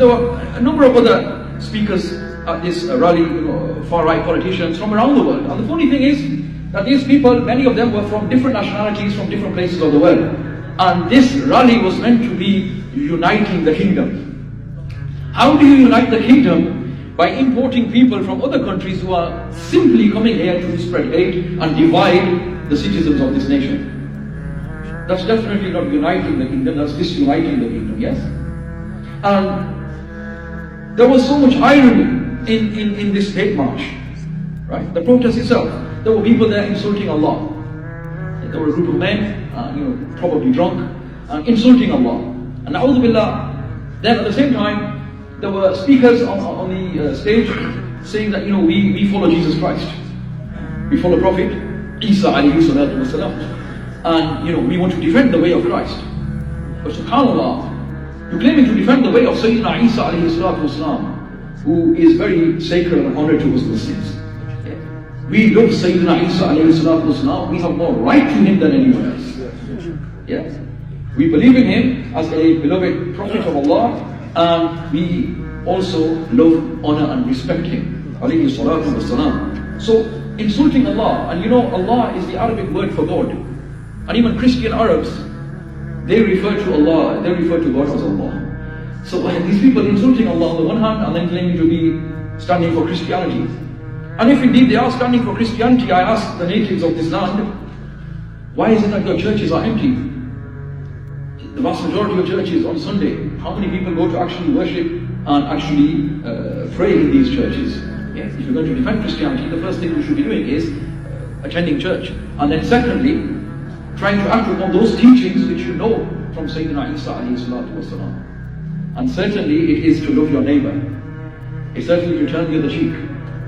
there were a number of other speakers at this rally, far-right politicians from around the world. And the funny thing is that these people, many of them were from different nationalities, from different places of the world. And this rally was meant to be uniting the kingdom. How do you unite the kingdom? By importing people from other countries who are simply coming here to spread hate and divide the citizens of this nation. That's definitely not uniting the kingdom, that's disuniting the kingdom, yes? And there was so much irony in this hate march, right? The protest itself. There were people there insulting Allah. There were a group of men, probably drunk, insulting Allah. And A'udhu Billah, then at the same time, there were speakers on the stage saying that, we follow Jesus Christ. We follow Prophet Isa alayhi salatu wasalam. And, we want to defend the way of Christ. But subhanAllah, you're claiming to defend the way of Sayyidina Isa alayhi salatu wasalam, who is very sacred and honored to us Muslims. Yeah. We love Sayyidina Isa alayhi salatu wasalam. We have more right to him than anyone else. Yeah. We believe in him as a beloved Prophet of Allah, and we also love, honor and respect him. Alayhi salatu wasalam. So, insulting Allah, and Allah is the Arabic word for God. And even Christian Arabs, they refer to Allah, they refer to God as Allah. So these people insulting Allah on the one hand and then claiming to be standing for Christianity. And if indeed they are standing for Christianity, I ask the natives of this land, why is it that your churches are empty? The vast majority of churches on Sunday, how many people go to actually worship and actually pray in these churches? Yes, if you're going to defend Christianity, the first thing we should be doing is attending church. And then secondly, trying to act upon those teachings which you know from Sayyidina Isa alayhi salatu wasalam. And certainly it is to love your neighbor. It's certainly to turn the other cheek.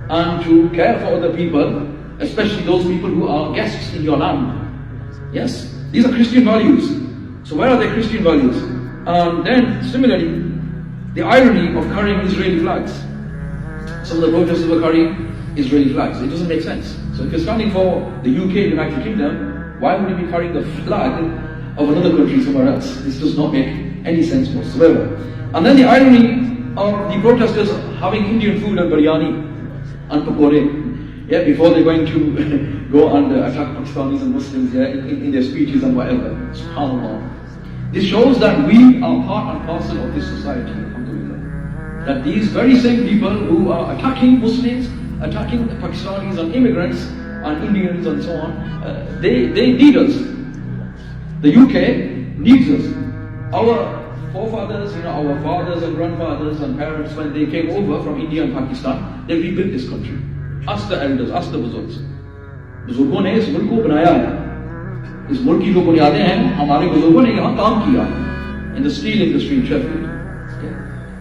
And to care for other people, especially those people who are guests in your land. Yes, these are Christian values. So where are the Christian values? And then similarly, the irony of carrying Israeli flags. Some of the protesters were carrying Israeli flags. It doesn't make sense. So if you're standing for the UK, United Kingdom, why would you be carrying the flag of another country somewhere else? This does not make any sense whatsoever. And then the irony of the protesters having Indian food and biryani and pakore, before they're going to go and attack Pakistanis and Muslims in their speeches and whatever. SubhanAllah. This shows that we are part and parcel of this society, alhamdulillah. That these very same people who are attacking Muslims, attacking Pakistanis and immigrants and Indians and so on, they need us. The UK needs us. Our forefathers, our fathers and grandfathers and parents, when they came over from India and Pakistan, they rebuilt this country. Ask the elders, ask the Buzurgs. बुजुर्गों ने इस मुल्क को बनाया है. इस मुल्क की जो बुनियादें हैं, हमारे बुजुर्गों ने यहाँ काम किया. In the steel industry in Sheffield,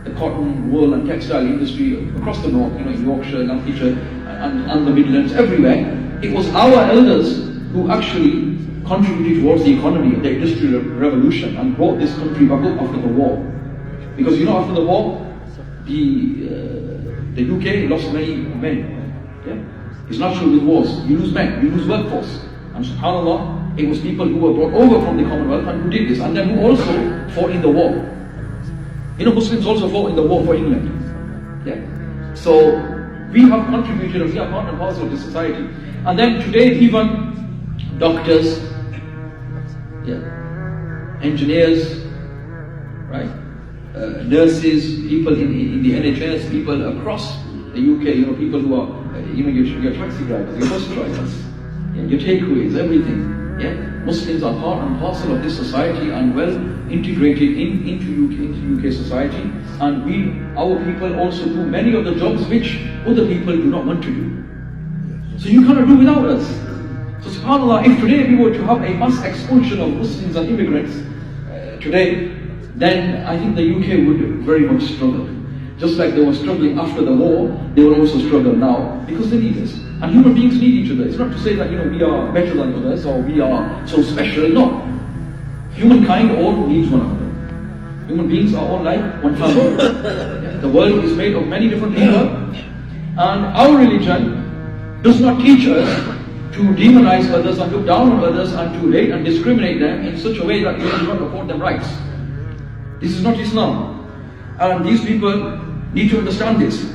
the cotton, wool and textile industry across the north, in Yorkshire, Lancashire and the Midlands, everywhere. It was our elders who actually contributed towards the economy of the industrial revolution and brought this country back up after the war. Because after the war, the UK lost many men. Yeah? It's natural with wars. You lose men, you lose workforce. And subhanAllah, it was people who were brought over from the Commonwealth and who did this, and then who also fought in the war. Muslims also fought in the war for England. Yeah? So we have contributed, and we are part and parcel of the society. And then today, even doctors, engineers, right, nurses, people in the NHS, people across the UK, people who are even your taxi drivers, your bus drivers, your takeaways, everything. Yeah, Muslims are part and parcel of this society and well integrated into UK society. And our people also do many of the jobs which other people do not want to do. So you cannot do without us. So subhanAllah, if today we were to have a mass expulsion of Muslims and immigrants today, then I think the UK would very much struggle. Just like they were struggling after the war, they will also struggle now because they need us. And human beings need each other. It's not to say that we are better than others or we are so special. No. Humankind all needs one another. Human beings are all like one family. The world is made of many different people, and our religion does not teach us to demonize others and look down on others and to hate and discriminate them in such a way that we do not afford them rights. This is not Islam. And these people need to understand this.